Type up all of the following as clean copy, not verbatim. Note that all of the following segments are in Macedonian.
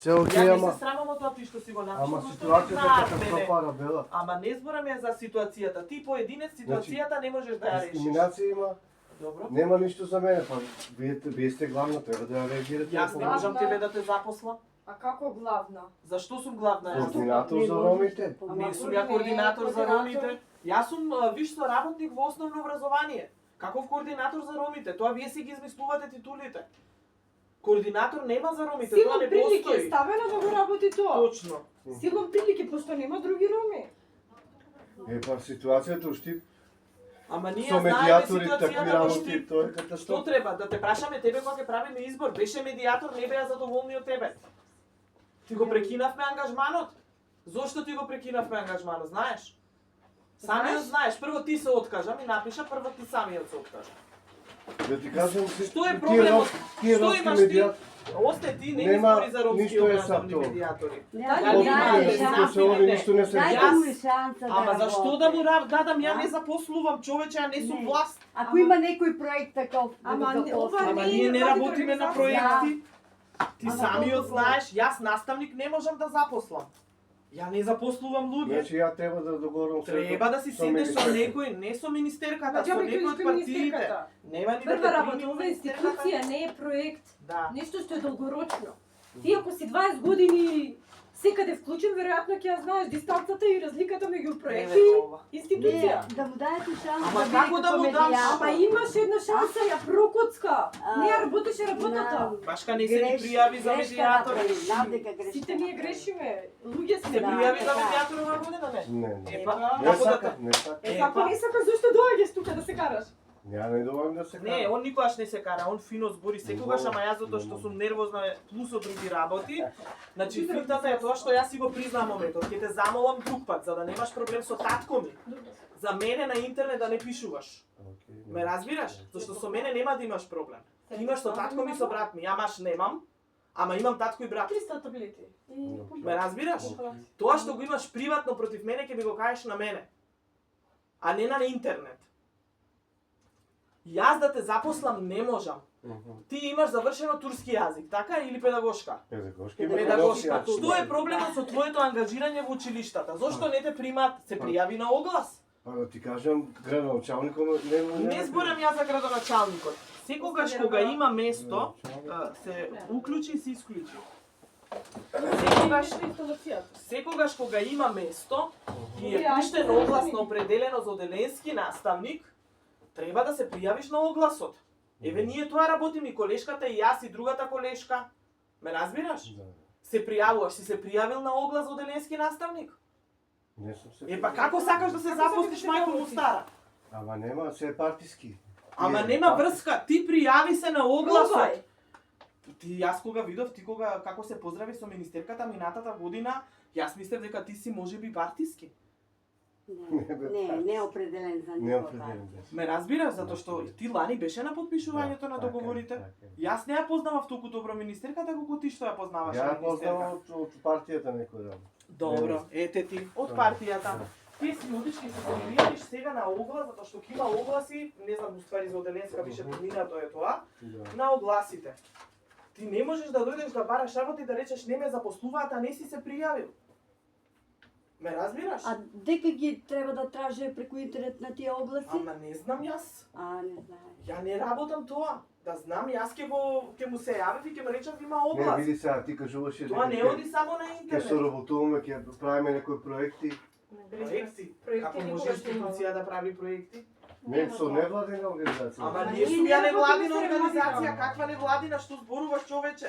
Ја не се срамам од тоа ти што си го напишал. Ама ситуацијата е катастрофална бела. Ама не зборам ја за ситуацијата. Ти поединец ситуацијата не можеш да ја решиш. Дискриминација има. Добро. Нема ништо за мене, па вие сте главна, треба да ја реагирате. Јас не можам тебе да те запослам. А како главна? Зашто сум главна? Координатор за ромите. Не сум ја координатор за ромите. Јас сум виш соработник во основно образование. Каков координатор за ромите? Тоа вие си ги измислувате титулите. Координатор нема за ромите, тоа не прилики постои. ставено да го работи тоа. Точно. Силом прилики, пошто нема други роми. Па ситуацијата ушти Ама ние со знаеме медиатори такви ситуацијата во работи, Штип. тоа е Што катастрофа. треба? Да те прашаме тебе кога ќе правиме избор. Беше медиатор, не беа задоволни од тебе. Ти го прекинавме ангажманот. Зошто ти го прекинавме ангажманот, знаеш? Самиот знаеш, прво ти се откажа, ми напиша, прво ти самиот се откажа. Да ти кажам, Што е проблемот? тие Што ромски имаш ти? медиатори. Осте ти не ги Нема збори за ромски ништо е образовни сад тоа. медиатори. Дали Ништо не се Дајте му и шанса да Ама работи. зашто да му дадам? Ја не заposlувам човече, ја не сум власт. Ако има некој проект таков, Ама да не, го ова започне. Ама не ние не владите работиме на организација. проекти. Ти Ама самиот колку знаеш, јас наставник не можам да запослам. Ја не запослувам луѓе. Значи ја треба да договорам Треба да си седнеш со некој, не со министерката, со некој од партиите. Нема ни да Прва те работа, прими ова е министерката. институција, не е проект. Да. Нешто што е долгорочно. Ти ако си 20 години секаде вклучен, веројатно ќе ја знаеш дистанцата и разликата меѓу проект и институција. Не, да му дајте шанса Ама да како биде да му дам медиатор. Ама имаш една шанса, ја прокоцка. Не ја работеше работата. Башка не се ни пријави за медиатор. Сите ние грешиме. Луѓе Се сме. пријави за да. медиатор оваа година, не? Не. Епа, Не како да сака, те... не сака. Ако не сакаш, зашто доаѓаш тука да се караш? Ја не добавам да се Не, кара. он никогаш не се кара, он фино збори секогаш, ама јас затоа што сум нервозна плюс од други работи. Значи финтата е тоа што јас си го признавам моментот, ќе те замолам друг пат за да немаш проблем со татко ми. За мене на интернет да не пишуваш. Ме разбираш? Зашто со мене нема да имаш проблем. Ти имаш со татко ми, со брат ми, ја маш немам, ама имам татко и брат. 300 таблети. Ме разбираш? Тоа што го имаш приватно против мене ќе ми го кажеш на мене, а не на интернет. Јас да те запослам не можам. Ти имаш завршено турски јазик, така или педагошка? Педагошка. Што е проблемот со твоето ангажирање во училиштата? Зошто не те примаат? Се пријави на оглас. Па да ти кажам, градоначалникот Не зборам јас за градоначалникот. Секогаш кога има место, се уклучи и се исклучи. Секогаш кога има место и е пуштен оглас на определено за оделенски наставник, треба да се пријавиш на огласот. Еве ние тоа работиме и колешката и јас и другата колешка. Ме разбираш? Се пријавуваш, си се пријавил на оглас за оделенски наставник? Не сум се. Па како сакаш да се запослиш мајко му стара? Ама нема, се е партиски. Ама нема врска, ти пријави се на огласот. Ти јас кога видов, ти кога како се поздрави со министерката минатата година, јас мислев дека ти си можеби партиски. Не определен за Не никога. определен. Ме разбираш затоа што ти лани беше на подпишувањето на договорите. Јас не ја познавав толку добро министерката колку ти што ја познаваш. Ја министерка. познавам од партијата некој ден. Добро, ете ти од партијата. Ти си модички се пријавиш сега на оглас затоа што ќе има огласи, не знам уствари за оделенска више поминато е тоа, на огласите. Ти не можеш да дојдеш да бараш работа и да речеш не ме запослуваат, а не си се пријавил. Ме разбираш? А дека ги треба да тражи преку интернет на тие огласи? Ама не знам јас. Не знае. Ја не работам тоа. Да знам, јас ќе му се јавив и ќе му речам има Не, оглас. види сега, ти кажуваше Тоа не оди само на ќе интернет. соработуваме, ќе правиме некои проекти. Проекти. Како може никогаш не институција да прави проекти? Не, со невладина организација. Ама Ама ние ние сум не ја работиме невладина со организација, невладина. каква невладина, што зборуваш човече?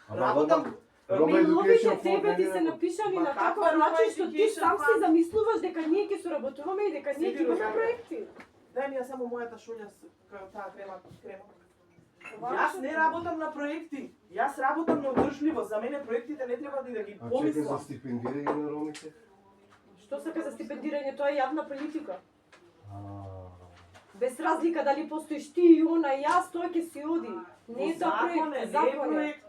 Ама Работам Roma Мејловите Education тебе ти Fund се не напишани Ма на каква таков Roma начин што ти Education сам си Fund? замислуваш дека ние ќе соработуваме и дека ние ќе Сигурно, имаме да. проекти. Дај ми ја само мојата шолја таа крема. Јас не работам на проекти. Јас работам на одржливост. За мене проектите не треба да ги А чека за помислам. стипендирање на ромите? Што сака за стипендирање, тоа е јавна политика. А, Без разлика дали постоиш ти и она и јас, тоа ќе си оди. Не е тоа Закон проект, не закон е е. проект.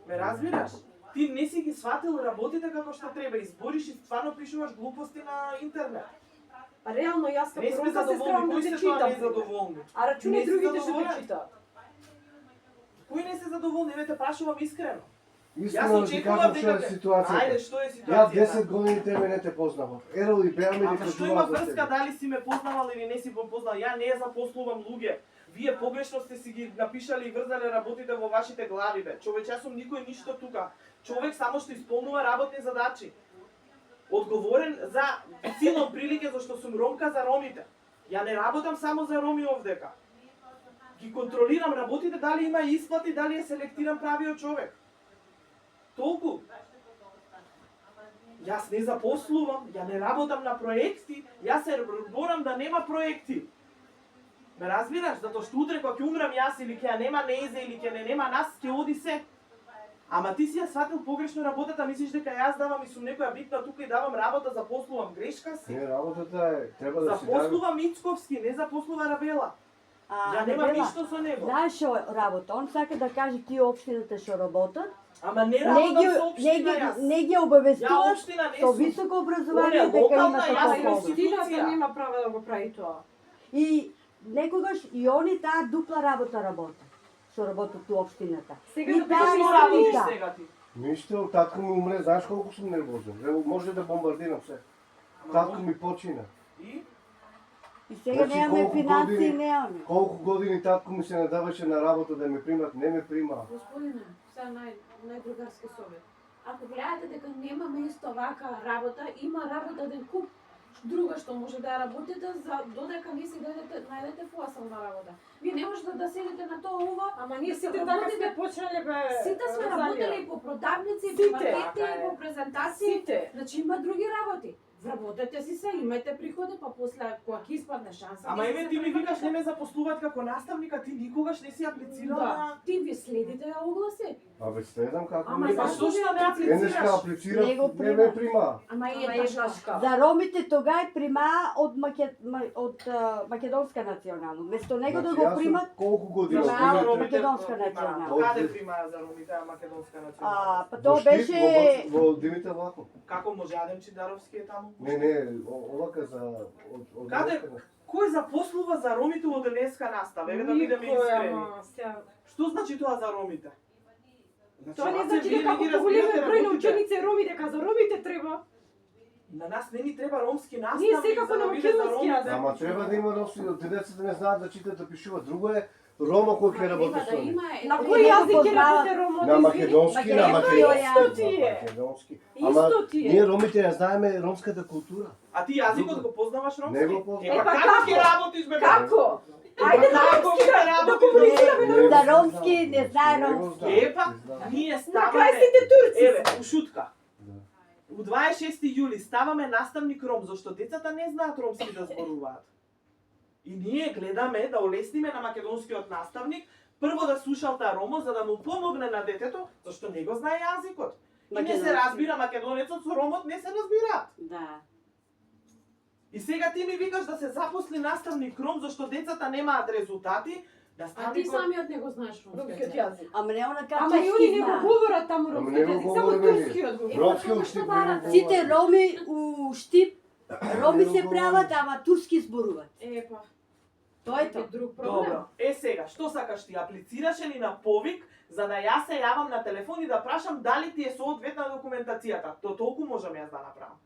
Ме разбираш? Ти не си ги сватил работите како што треба, избориш и стварно пишуваш глупости на интернет. А реално јас Не како сме ромка се стравам задоволни, да кои те се тоа читам. незадоволни? А рачуне Не си другите што те задоволен? читаат. Кои не се задоволни, не те прашувам искрено. Јас Искрено да ти очекував кажам што е дека... Ајде, ситуацијата. што е Ја ситуацијата? 10 години тебе не те познавав. Ерол и Беа ми Ама што има кажуваа за врска тебе. дали си ме познавал или не си ме познал? Ја не ја запослувам луѓе. Вие погрешно сте си ги напишали и врзале работите во вашите глави, бе. Човек, јас сум никој ништо тука. Човек само што исполнува работни задачи. Одговорен за силно прилike зашто сум ромка за ромите. Ја не работам само за роми овдека. Ги контролирам работите, дали има исплати, дали е селектиран правиот човек. Толку. Јас не запослувам, ја не работам на проекти, јас се борам да нема проекти. Ме разбираш? Затоа што утре кога ќе умрам јас или ќе ја нема Незе или ќе не нема нас, ќе оди се. Ама ти си ја сватил погрешно работата, мислиш дека јас давам и сум некоја битна тука и давам работа, запослувам, грешка си. Не, работата е, треба да си даде. Запослува Мицковски, не запослува Рабела. Ја немам Рабела, ништо со него. знаеш што работа? Он сака да каже тие општината што работат, Ама не не работам ги, со општина јас. не ги Ја обавестуваат општина не со сум. високо Оне, образование дека локална, има јас такова сум повод. институција. Општината нема право да го прави тоа. И некогаш и они таа дупла работа работат. Што работат у општината. Сега И да таа Што кажеш, работиш да. сега ти? Ништо, татко ми умре, знаеш колку сум нервозен. Ево, може да бомбардирам се. Татко ми почина. И? И сега Значи, немаме колку финансии, години- немаме. Колку години татко ми се надаваше на работа да ме примат, не ме примаа. Господине, сега најдругарски совет. Ако гледате дека нема место вака работа, има работа ден куп друга што може да ја работите за додека не си најдете фуасална работа. Вие не можете да седите на тоа ова. Ама ние сите да така работите- сме почнале бе. Сите сме Розалија. работели по продавници, Сите. по маркети, Така е. по презентации. Сите. Значи има други работи. Вработете си се, имајте приходи, па после кога ќе испадне шанса. Ама не еве се ти ми викаш претекате. не ме запослуваат како наставника, ти никогаш не си аплицирала Да, на... ти ви следите ја огласи. Абе, следам како Ама ми... Па зашто што не Денеска аплицираш? аплицирав, Не го не прима. ме примаа. Ама и Ама еднаш еднашка. За ромите тогај примаа од македонска национално. Место него да Значи, го јас сум примат, колку години? Примаа Примете? од македонска национална. Каде примаа за ромите македонска национална? па Во тоа Штип, беше во Димитар Влахов. Како може Адем Чидаровски е таму? Не, овака за... од Каде? Кој запослува за ромите во денеска настава? Еве да бидеме Никој, искрени. ама, сега- Што значи тоа за ромите? Тоа не ваце значи вие дека ги како големе разбирате број на работите. ученици е роми, дека за ромите треба. На нас не ни треба ромски Ние наставник секако за да на биде за македонски ромите. јазик. Ама треба да има роси, децата не знаат да читат, да пишуваат. Друго е Рома кој ќе работи Треба со да нив. има На Кој кој јазик ќе познава? работи ромот? На македонски, на Исто ти е. македонски. Исто Ама ти е. ние ромите ја знаеме ромската култура. А ти јазикот го познаваш ромски? Не го познавам. Па Па како како? ќе работиш бе? Како? Па Ајде да како ромски ќе да работиш? комуницираме на За ромски не знае Не го ромски. знам, Епа, не знам. ние На крај ставаме... сите турци. Еве, у шутка. Да. У 26 јули ставаме наставник ром, зашто децата не знаат ромски да зборуваат. И ние гледаме да олесниме на македонскиот наставник, прво да слуша таа ромо, за да му помогне на детето, зашто не го знае јазикот. И не се Македонски. разбира македонецот со ромот, не се разбираат. Да. И сега ти ми викаш да се запосли наставник ром, зашто децата немаат резултати, да А ти наставникот... самиот не го знаеш Ромскиот ромскиот јазик. Ама не она како Ама и они не го говорат таму Ама ромскиот не го јазик, само говориме ние. турскиот го Е, говорат. Ромски тоа учти што не го барате. Сите роми у Штип, роми се прават, ама турски зборуваат. Епа. Тоа е тоа. Друг проблем. Добро. Сега, што сакаш ти? Аплицираше ли на повик за да јас се јавам на телефон и да прашам дали ти е соодветна документацијата? То толку можам јас да направам.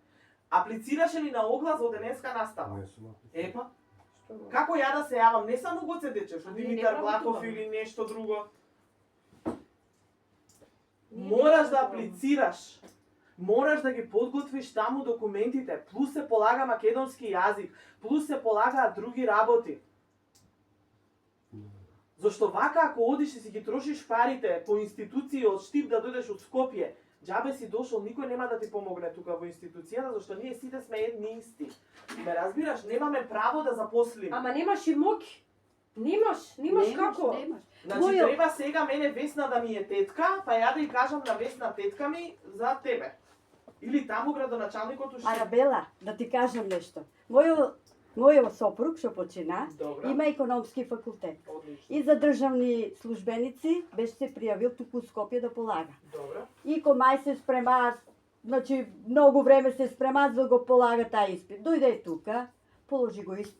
Аплицираше ли на оглас во денеска настава? Не сум. Епа, како ја да се јавам? Не само Гоце Дечев, Ние не Димитар работуваме. Влахов или нешто друго. Ние Мораш не да работуваме. аплицираш. Мораш да ги подготвиш таму документите, плюс се полага македонски јазик, плюс се полагаат други работи. Зашто вака ако одиш и си ги трошиш парите по институции од Штип да дојдеш од Скопје, џабе си дошол, никој нема да ти помогне тука во институцијата, зашто ние сите сме едни исти. Ме разбираш, немаме право да запослиме. Ама немаш и моќ. Немаш како. Немаш. Значи Твојот- треба сега мене Весна да ми е тетка, па ја да ја кажам на Весна тетка ми за тебе. Или таму градоначалникот у Штип. Арабела, да ти кажам нешто. Мојот сопруг што почина, Добро. има економски факултет. Одлично. И за државни службеници беше се пријавил туку у Скопје да полага. Добро. И комај се спремаат, значи многу време се спремаат за да го полага тај испит. Дојде тука, положи го испит.